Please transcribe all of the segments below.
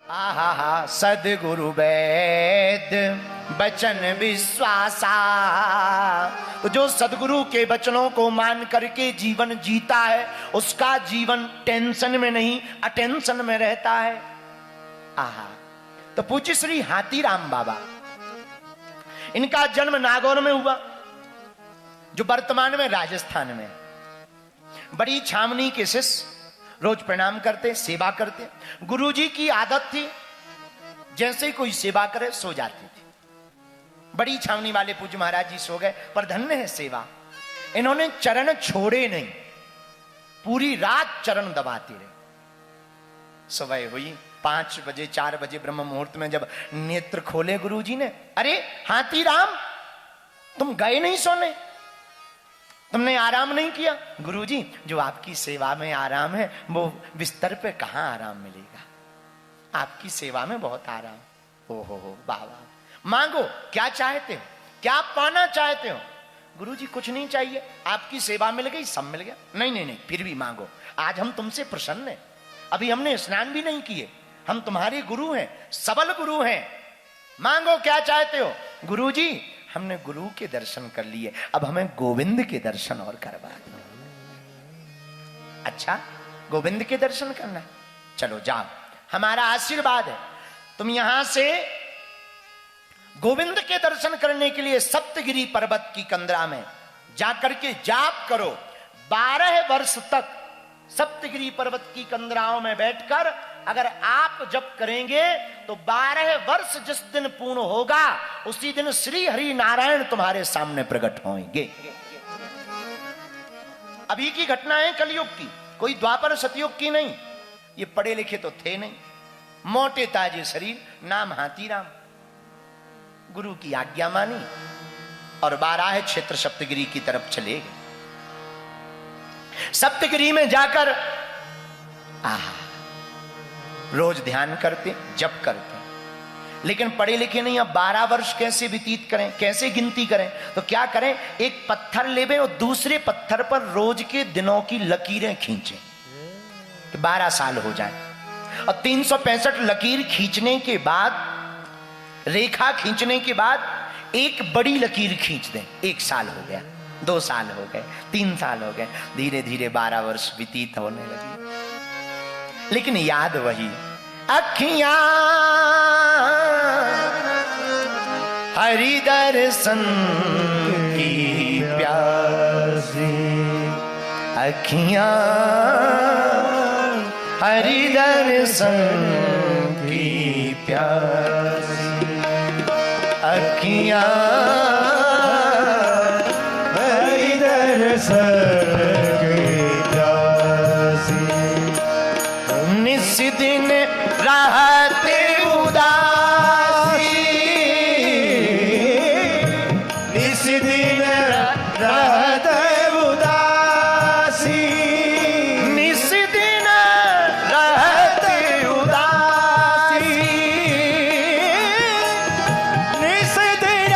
आहा हा सदगुरु वैद बचन विश्वासा। तो जो सदगुरु के वचनों को मान करके जीवन जीता है उसका जीवन टेंशन में नहीं अटेंशन में रहता है। आहा। तो पूज्य श्री हाथीराम बाबा, इनका जन्म नागौर में हुआ जो वर्तमान में राजस्थान में। बड़ी छावनी के शिष्य, रोज प्रणाम करते, सेवा करते। गुरुजी की आदत थी जैसे कोई सेवा करे सो जाती थी। बड़ी छावनी वाले पूज्य महाराज जी सो गए, पर धन्य है सेवा, इन्होंने चरण छोड़े नहीं, पूरी रात चरण दबाते रहे। सुबह हुई 5 बजे 4 बजे ब्रह्म मुहूर्त में जब नेत्र खोले गुरुजी ने, अरे हाथीराम तुम गए नहीं सोने, तुमने आराम नहीं किया? गुरुजी जो आपकी सेवा में आराम है वो बिस्तर पे कहां आराम मिलेगा, आपकी सेवा में बहुत आराम। ओ हो बाबा, मांगो क्या चाहते हो, क्या पाना चाहते हो? गुरुजी कुछ नहीं चाहिए, आपकी सेवा मिल गई, सब मिल गया। नहीं नहीं नहीं, फिर भी मांगो, आज हम तुमसे प्रसन्न हैं, अभी हमने स्नान भी नहीं किए, हम तुम्हारे गुरु हैं, सबल गुरु हैं, मांगो क्या चाहते हो? गुरुजी हमने गुरु के दर्शन कर लिए, अब हमें गोविंद के दर्शन और करवा दो। अच्छा, गोविंद के दर्शन करना, चलो जाओ, हमारा आशीर्वाद है, तुम यहां से गोविंद के दर्शन करने के लिए सप्तगिरी पर्वत की कंदरा में जाकर के जाप करो। 12 वर्ष तक सप्तगिरी पर्वत की कंदराओं में बैठकर अगर आप जप करेंगे तो 12 वर्ष जिस दिन पूर्ण होगा उसी दिन श्री हरि नारायण तुम्हारे सामने प्रकट होंगे। अभी की घटना है कलयुग की, कोई द्वापर सतयुग की नहीं। ये पढ़े लिखे तो थे नहीं, मोटे ताजे शरीर, नाम हाथीराम। गुरु की आज्ञा मानी और 12 क्षेत्र सप्तगिरी की तरफ चले गए। सप्तगिरी में जाकर आहा रोज ध्यान करते, जप करते, लेकिन पढ़े लिखे नहीं। अब 12 वर्ष कैसे व्यतीत करें, कैसे गिनती करें? तो क्या करें, एक पत्थर लेवे और दूसरे पत्थर पर रोज के दिनों की लकीरें खींचें कि 12 साल हो जाए, और 365 लकीर खींचने के बाद, रेखा खींचने के बाद एक बड़ी लकीर खींच दें। 1 साल हो गया, 2 साल हो गए, 3 साल हो गए, धीरे धीरे 12 वर्ष व्यतीत होने लगे, लेकिन याद वही, अखियां हरि दर्शन की प्यासी, अखियां हरि दर्शन की प्यासी, अखियां हरि दर्शन दिन रहते उदासी, इस दिन रहते उदासी, इस दिन रहते उदासी, इस दिन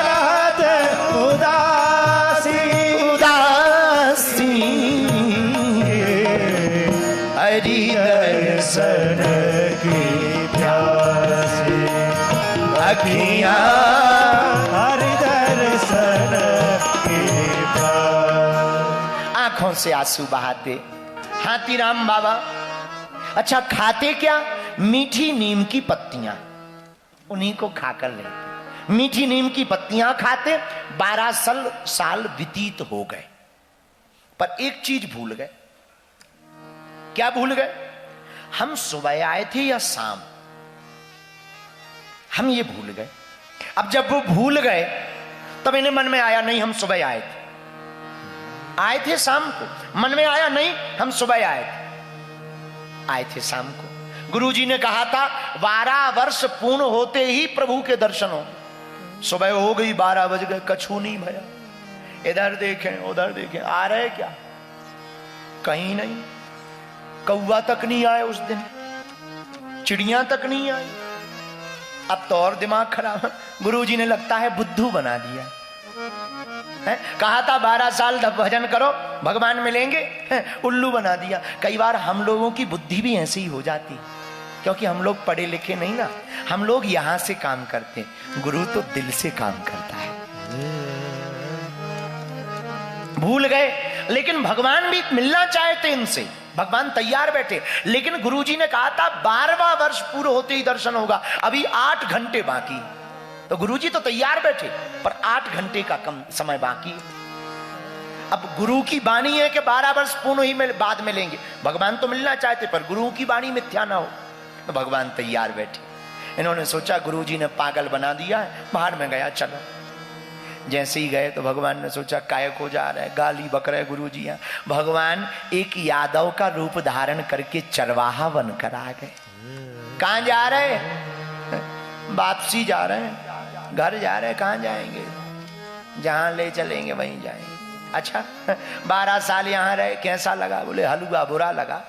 रहते उदासी, उदासी हरि दर्शन की प्यासी, अखियां हरि दर्शन की प्यासी। आंखों से आंसू बहाते हाथीराम बाबा। अच्छा, खाते क्या? मीठी नीम की पत्तियां, उन्हीं को खाकर लेते, मीठी नीम की पत्तियां खाते। 12 साल व्यतीत हो गए, पर एक चीज भूल गए। क्या भूल गए? हम सुबह आए थे या शाम, हम ये भूल गए। अब जब वो भूल गए तब इन्हें मन में आया, नहीं हम सुबह आए थे शाम को। मन में आया, नहीं हम सुबह आए थे शाम को। गुरुजी ने कहा था 12 वर्ष पूर्ण होते ही प्रभु के दर्शन हो। सुबह हो गई, 12 बज गए, कछु नहीं भया। इधर देखें उधर देखें, आ रहे क्या? कहीं नहीं, कौवा तक नहीं आए उस दिन, चिड़ियां तक नहीं आई। अब तो और दिमाग खराब, गुरुजी ने लगता है बुद्धू बना दिया है। कहा था 12 साल भजन करो भगवान मिलेंगे, उल्लू बना दिया। कई बार हम लोगों की बुद्धि भी ऐसी ही हो जाती, क्योंकि हम लोग पढ़े लिखे नहीं ना, हम लोग यहां से काम करते हैं, गुरु तो दिल से काम करता है। भूल गए, लेकिन भगवान भी मिलना चाहते इनसे, भगवान तैयार बैठे, लेकिन गुरुजी ने कहा था 12वां वर्ष पूरा होते ही दर्शन होगा, अभी 8 घंटे बाकी। तो गुरुजी तो तैयार बैठे, पर 8 घंटे का कम समय बाकी। अब गुरु की वाणी है कि 12 वर्ष पूर्ण ही में बाद में लेंगे, भगवान तो मिलना चाहते, पर गुरु की वाणी मिथ्या ना हो, तो भगवान तैयार बैठे। इन्होंने सोचा गुरुजी ने पागल बना दिया है, बाहर में गया चलो। जैसे ही गए तो भगवान ने सोचा कायक हो जा रहा है, गाली बक रहे गुरुजी। भगवान एक यादव का रूप धारण करके चरवाहा बनकर आ गए। कहां जा रहे? वापसी जा रहे हैं, घर जा रहे हैं। कहां जाएंगे? जहां ले चलेंगे वहीं जाएंगे। अच्छा 12 साल यहां रहे, कैसा लगा? बोले हलवा बुरा लगा,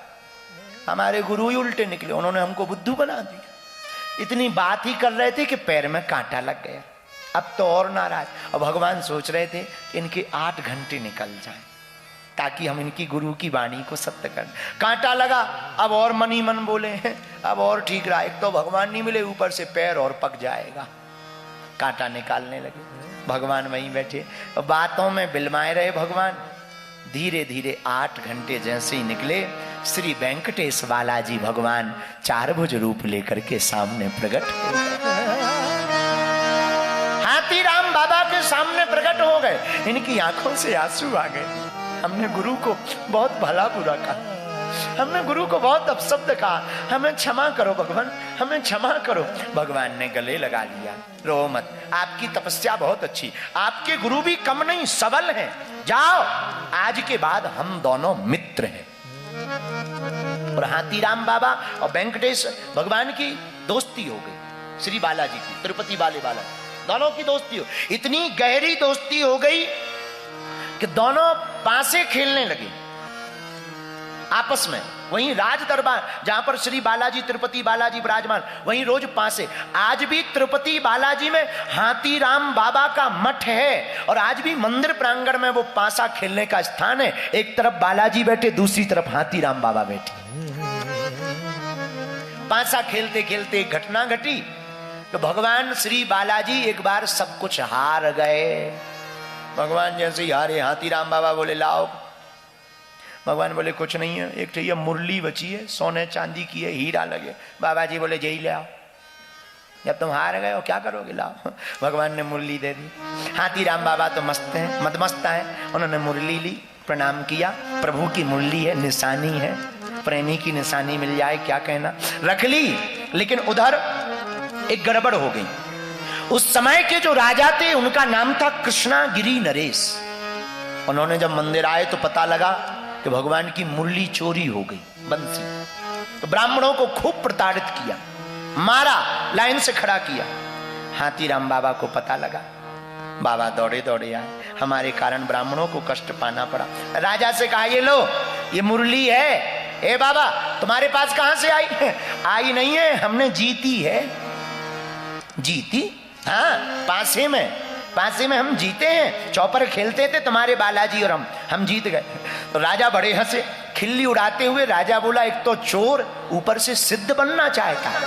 हमारे गुरु ही उल्टे निकले, उन्होंने हमको बुद्धू बना दिया। इतनी बात ही कर रहे थे कि पैर में कांटा लग गया, अब तो और नाराज। और भगवान सोच रहे थे कि इनके 8 घंटे निकल जाएं ताकि हम इनकी गुरु की वाणी को सत्य कर। कांटा लगा, अब और मन ही मन बोले, अब और ठीक रहा, एक तो भगवान नहीं मिले, ऊपर से पैर और पक जाएगा। कांटा निकालने लगे, भगवान वहीं बैठे, बातों में बिलमाए रहे भगवान। धीरे धीरे 8 घंटे जैसे ही निकले, श्री वेंकटेश बालाजी भगवान 4 भुज रूप लेकर के सामने प्रकट हो गए। हाथीराम बाबा के सामने प्रकट हो गए, इनकी आंखों से आंसू आ गए। हमने गुरु को बहुत भला बुरा कहा, हमने गुरु को बहुत अपशब्द कहा, हमें क्षमा करो भगवान, हमें क्षमा करो। भगवान ने गले लगा लिया, रो मत, आपकी तपस्या बहुत अच्छी, आपके गुरु भी कम नहीं, सबल हैं, जाओ, आज के बाद हम दोनों मित्र हैं। और हाथीराम बाबा और वेंकटेश भगवान की दोस्ती हो गई, श्री बालाजी की, तिरुपति वाले बाला दोनों की दोस्ती हो, इतनी गहरी दोस्ती हो गई कि दोनों पासे खेलने लगे आपस में। वहीं राज दरबार जहां पर श्री बालाजी तिरुपति बालाजी विराजमान, वहीं रोज पासे। आज भी तिरुपति बालाजी में हाथीराम बाबा का मठ है, और आज भी मंदिर प्रांगण में वो पासा खेलने का स्थान है। एक तरफ बालाजी बैठे, दूसरी तरफ हाथीराम बाबा बैठे। पासा खेलते खेलते एक घटना घटी, तो भगवान श्री बालाजी एक बार सब कुछ हार गए। भगवान जैसे ही हारे, हाथीराम बाबा बोले लाओ। भगवान बोले कुछ नहीं है, एक चाहिए मुरली बची है, सोने चांदी की है, हीरा लगे। बाबा जी बोले यही ले आओ, जब तुम हार गए हो क्या करोगे, लाओ। भगवान ने मुरली दे दी। हाथीराम बाबा तो मस्त हैं, मदमस्त हैं, उन्होंने मुरली ली, प्रणाम किया। प्रभु की मुरली है, निशानी है, प्रेमी की निशानी मिल जाए क्या कहना, रख ली। लेकिन उधर एक गड़बड़ हो गई। उस समय के जो राजा थे उनका नाम था कृष्णागिरी नरेश। उन्होंने जब मंदिर आए तो पता लगा कि भगवान की मुरली चोरी हो गई, बंसी। तो ब्राह्मणों को खूब प्रताड़ित किया, मारा, लाइन से खड़ा किया। हाथीराम बाबा को पता लगा, बाबा दौड़े दौड़े आए, हमारे कारण ब्राह्मणों को कष्ट पाना पड़ा। राजा से कहा ये लो, ये मुरली है। ए बाबा तुम्हारे पास कहां से आई? आई नहीं है, हमने जीती है। जीती? हाँ, पासे में हम जीते हैं, चौपर खेलते थे तुम्हारे बालाजी और हम जीत गए। तो राजा बड़े हंसे, खिल्ली उड़ाते हुए राजा बोला एक तो चोर, ऊपर से सिद्ध बनना चाहता है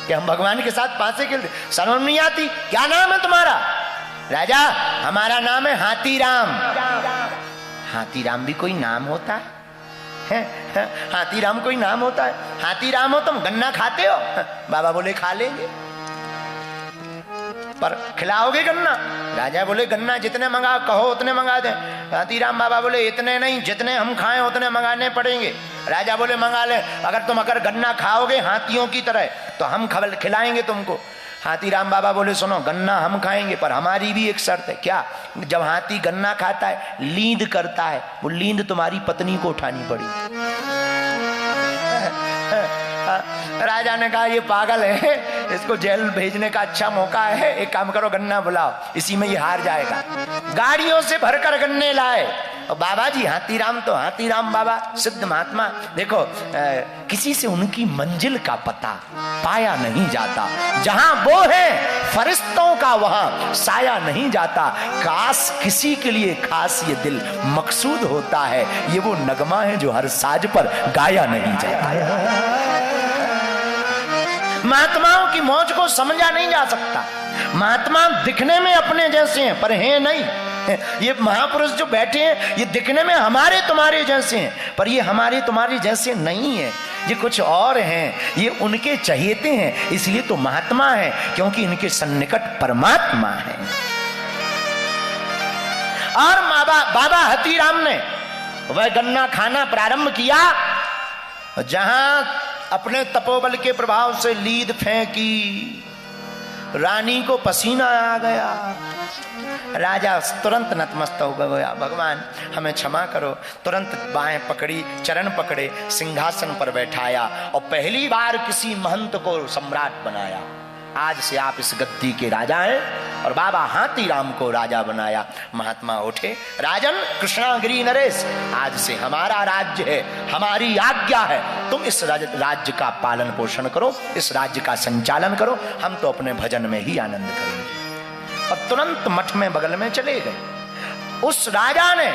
कि हम भगवान के साथ पासे खेलते, शर्म नहीं आती? क्या नाम है तुम्हारा? राजा हमारा नाम है हाथीराम। हाथीराम भी कोई नाम होता है? हाथीराम कोई नाम होता है? हाथीराम हो तुम, गन्ना खाते हो? बाबा बोले खा लेंगे, पर खिलाओगे गन्ना? राजा बोले गन्ना जितने मंगा कहो उतने मंगा दें। हाथीराम बाबा बोले इतने नहीं, जितने हम खाएं उतने मंगाने पड़ेंगे। राजा बोले मंगा ले, अगर गन्ना खाओगे हाथियों की तरह तो हम खिलाएंगे तुमको। हाथीराम बाबा बोले सुनो, गन्ना हम खाएंगे पर हमारी भी एक शर्त है। क्या? जब हाथी गन्ना खाता है लींद करता है, वो लींद तुम्हारी पत्नी को उठानी पड़ी। राजा ने कहा ये पागल है, इसको जेल भेजने का अच्छा मौका है, एक काम करो गन्ना बुलाओ, इसी में ये हार जाएगा। गाड़ियों से भरकर गन्ने लाए। और बाबा जी हाथीराम बाबा सिद्ध महात्मा, देखो किसी से उनकी मंजिल का पता पाया नहीं जाता, जहां वो है फरिश्तों का वहां साया नहीं जाता। काश किसी के लिए खास ये दिल मकसूद होता है, ये वो नगमा है जो हर साज पर गाया नहीं जाता। महात्माओं की मौज को समझा नहीं जा सकता। महात्मा दिखने में अपने जैसे हैं पर हैं नहीं। ये महापुरुष जो बैठे हैं ये दिखने में हमारे तुम्हारे जैसे हैं पर ये हमारे तुम्हारे जैसे नहीं है, ये कुछ और हैं, ये उनके चहेते हैं, इसलिए तो महात्मा है क्योंकि इनके सन्निकट परमात्मा है। और बाबा हतीराम ने वह गन्ना खाना प्रारंभ किया जहां अपने तपोबल के प्रभाव से लीद फेंकी, रानी को पसीना आ गया, राजा तुरंत नतमस्तक हो गया, भगवान हमें क्षमा करो। तुरंत बाहें पकड़ी, चरण पकड़े, सिंहासन पर बैठाया और पहली बार किसी महंत को सम्राट बनाया। आज से आप इस गद्दी के राजा हैं और बाबा हाथीराम को राजा बनाया। महात्मा उठे, राजन कृष्णागिरी नरेश, आज से हमारा राज्य है, हमारी आज्ञा है, तुम इस राज्य का पालन पोषण करो, इस राज्य का संचालन करो, हम तो अपने भजन में ही आनंद करेंगे। और तुरंत मठ में बगल में चले गए। उस राजा ने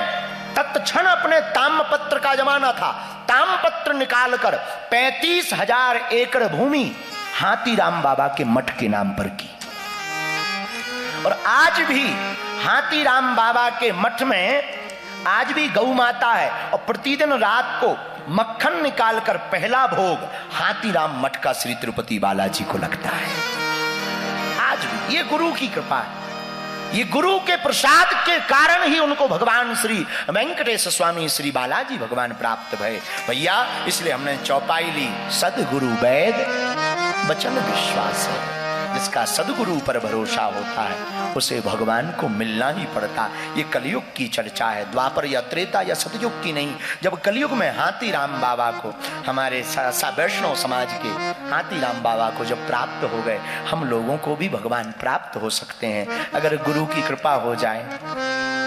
तत्क्षण अपने ताम्रपत्र का जमाना था, ताम्रपत्र निकालकर 35,000 एकड़ भूमि हाथीराम बाबा के मठ के नाम पर की। और आज भी हाथीराम बाबा के मठ में आज भी गौ माता है और प्रतिदिन रात को मक्खन निकालकर पहला भोग हाथीराम मठ का श्री तिरुपति बालाजी को लगता है। आज भी ये गुरु की कृपा है, ये गुरु के प्रसाद के कारण ही उनको भगवान श्री वेंकटेश स्वामी श्री बालाजी भगवान प्राप्त भय भैया। इसलिए हमने चौपाई ली, सदगुरु वैद वचन विश्वास है। जिसका सदगुरु पर भरोसा होता है उसे भगवान को मिलना ही पड़ता। ये कलयुग की चर्चा है, द्वापर या त्रेता या सतयुग की नहीं। जब कलयुग में हाथीराम बाबा को, हमारे वैष्णव समाज के हाथीराम बाबा को जब प्राप्त हो गए, हम लोगों को भी भगवान प्राप्त हो सकते हैं अगर गुरु की कृपा हो जाए।